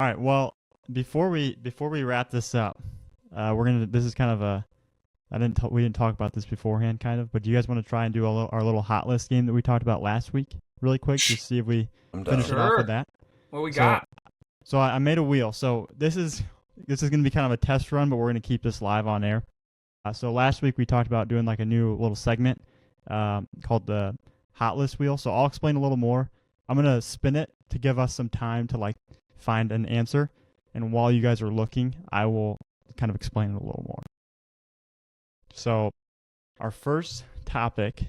All right. Well, before we wrap this up, we're gonna. This is kind of a. We didn't talk about this beforehand, kind of. But do you guys want to try and do our little hot list game that we talked about last week, really quick, just see if we I'm finish down. it off with Sure. that? What we So got? so I made a wheel. So this is gonna be kind of a test run, but we're gonna keep this live on air. So last week we talked about doing like a new little segment called the hot list wheel. So I'll explain a little more. I'm gonna spin it to give us some time to like find an answer, and while you guys are looking, I will kind of explain it a little more. So our first topic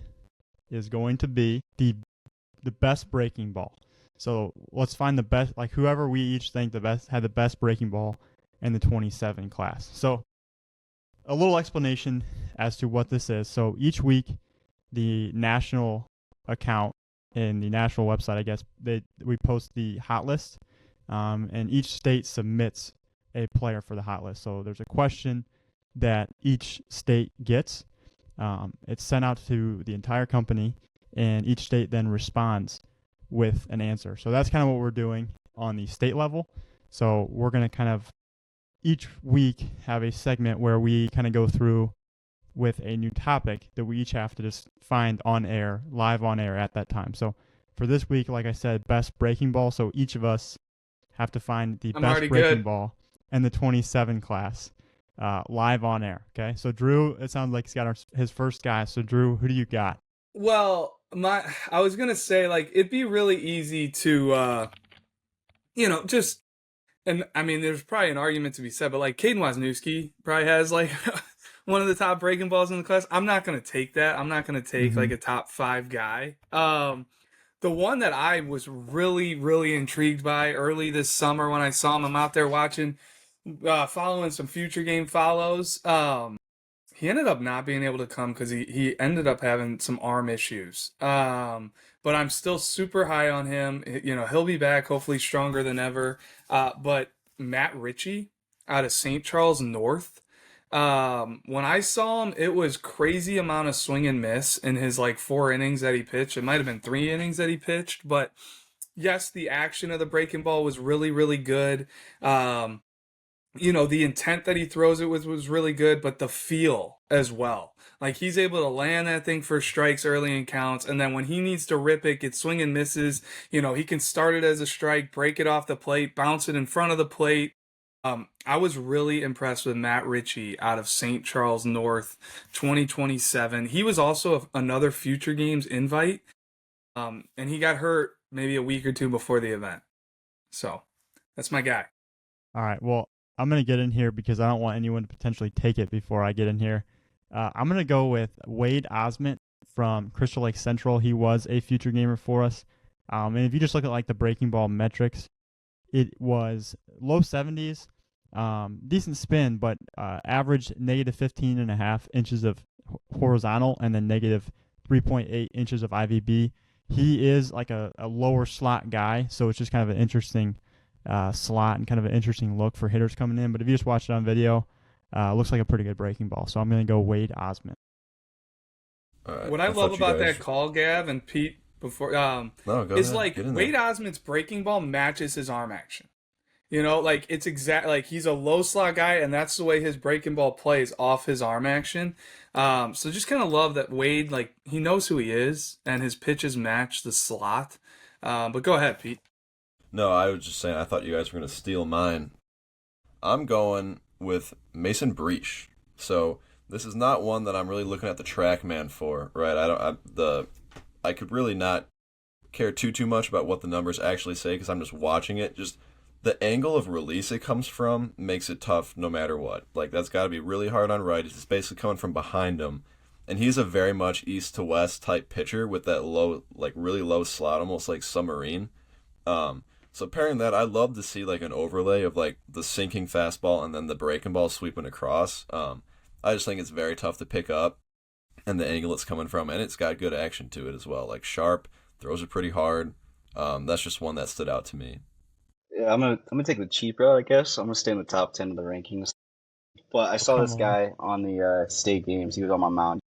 is going to be the best breaking ball. So let's find the best, like whoever we each think the best had the best breaking ball in the 27 class. So a little explanation as to what this is. So each week, the national account in the national website, I guess, we post the hot list, and each state submits a player for the hot list. So there's a question that each state gets. It's sent out to the entire company, and each state then responds with an answer. So that's kind of what we're doing on the state level. So we're going to kind of each week have a segment where we kind of go through with a new topic that we each have to just find on air, live on air at that time. So for this week, like I said, best breaking ball. So each of us have to find the I'm best already breaking good. ball in the 27 class live on air. Okay. So Drew, it sounds like he's got his first guy. So Drew, who do you got? Well, I was gonna say like it'd be really easy to just and I mean there's probably an argument to be said, but like Caden Wozniewski probably has like one of the top breaking balls in the class. I'm not gonna take that. I'm not gonna take Mm-hmm. like a top five guy. The one that I was really, really intrigued by early this summer when I saw him, I'm out there watching, following some future game follows. He ended up not being able to come because he ended up having some arm issues. But I'm still super high on him. You know, he'll be back, hopefully stronger than ever. But Matt Ritchie out of St. Charles North, when I saw him, it was crazy amount of swing and miss in his like 4 innings that he pitched. It might have been 3 innings that he pitched, but yes, the action of the breaking ball was really, really good. Um, the intent that he throws it with was really good, but the feel as well. Like he's able to land that thing for strikes early in counts, and then when he needs to rip it, get swing and misses, he can start it as a strike, break it off the plate, bounce it in front of the plate. I was really impressed with Matt Ritchie out of St. Charles North 2027. He was also another Future Games invite, and he got hurt maybe a week or two before the event. So that's my guy. All right. Well, I'm going to get in here because I don't want anyone to potentially take it before I get in here. I'm going to go with Wade Osment from Crystal Lake Central. He was a future gamer for us. And if you just look at like the breaking ball metrics, it was low 70s, decent spin, but average negative 15 and a half inches of horizontal and then negative 3.8 inches of IVB. He is like a lower slot guy, so it's just kind of an interesting slot and kind of an interesting look for hitters coming in. But if you just watch it on video, looks like a pretty good breaking ball. So I'm going to go Wade Osment. All right. What I I love thought you about that guys. call, Gav and Pete, before No, go is ahead. like Get in Wade there. Osmond's breaking ball matches his arm action. Like it's exact like he's a low slot guy, and that's the way his breaking ball plays off his arm action. So just kind of love that Wade, like he knows who he is, and his pitches match the slot. But go ahead, Pete. No, I was just saying. I thought you guys were gonna steal mine. I'm going with Mason Breach. So this is not one that I'm really looking at the track man for, right? I could really not care too much about what the numbers actually say because I'm just watching it. Just the angle of release it comes from makes it tough no matter what. Like that's got to be really hard on righties. It's basically coming from behind him, and he's a very much east to west type pitcher with that low, like really low slot, almost like submarine. So pairing that, I'd love to see like an overlay of like the sinking fastball and then the breaking ball sweeping across. I just think it's very tough to pick up, and the angle it's coming from, and it's got good action to it as well. Like sharp, throws it pretty hard. That's just one that stood out to me. Yeah, I'm gonna take the cheap route, I guess. I'm gonna stay in the top 10 of the rankings. But I Oh, saw come this on. guy on the state games. He was on my mound.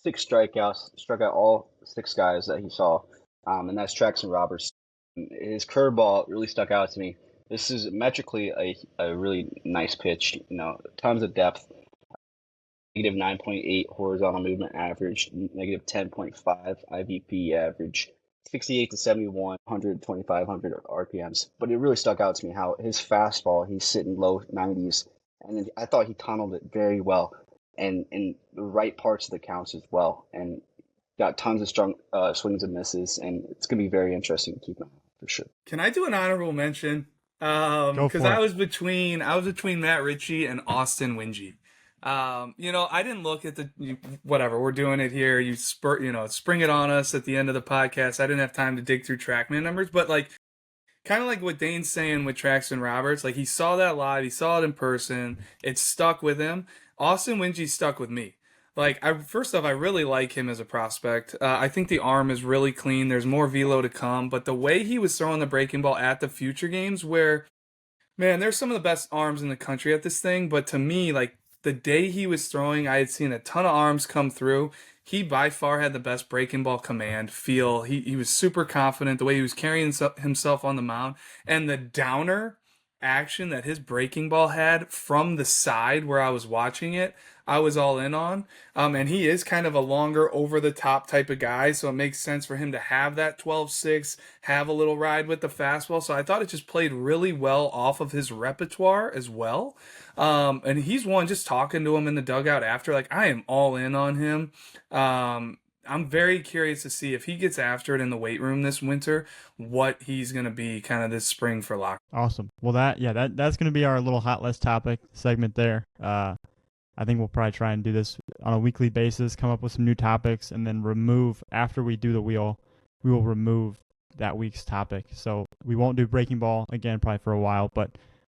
6 strikeouts, struck out all 6 guys that he saw, and that's Traxton Roberts. His curveball really stuck out to me. This is metrically a really nice pitch. You know, tons of depth. Negative 9.8 horizontal movement average, negative 10.5 IVP average, 68 to 71, 100, 2,500 RPMs. But it really stuck out to me how his fastball, he's sitting low 90s, and then I thought he tunneled it very well, and in the right parts of the counts as well, and got tons of strong swings and misses, and it's gonna be very interesting to keep an eye on for sure. Can I do an honorable mention? Go Because for I it. was between Matt Ritchie and Austin Wingy. You know, I didn't look at whatever, we're doing it here. Spring it on us at the end of the podcast. I didn't have time to dig through TrackMan numbers, but like, kind of like what Dane's saying with Traxton Roberts, like he saw that live, he saw it in person, it stuck with him. Austin Wingy stuck with me. Like, first off, I really like him as a prospect. I think the arm is really clean. There's more velo to come, but the way he was throwing the breaking ball at the future games, where, man, there's some of the best arms in the country at this thing, but to me, like, the day he was throwing, I had seen a ton of arms come through. He by far had the best breaking ball command feel. He was super confident the way he was carrying himself on the mound, and the downer action that his breaking ball had from the side where I was watching it, I was all in on. And he is kind of a longer over the top type of guy, so it makes sense for him to have that 12-6, have a little ride with the fastball. So I thought it just played really well off of his repertoire as well. And he's one, just talking to him in the dugout after, like, I am all in on him. I'm very curious to see if he gets after it in the weight room this winter, what he's going to be kind of this spring for lock. Awesome. Well, that's going to be our little hot list topic segment there. I think we'll probably try and do this on a weekly basis, come up with some new topics, and then after we do the wheel, we will remove that week's topic. So we won't do breaking ball again probably for a while, but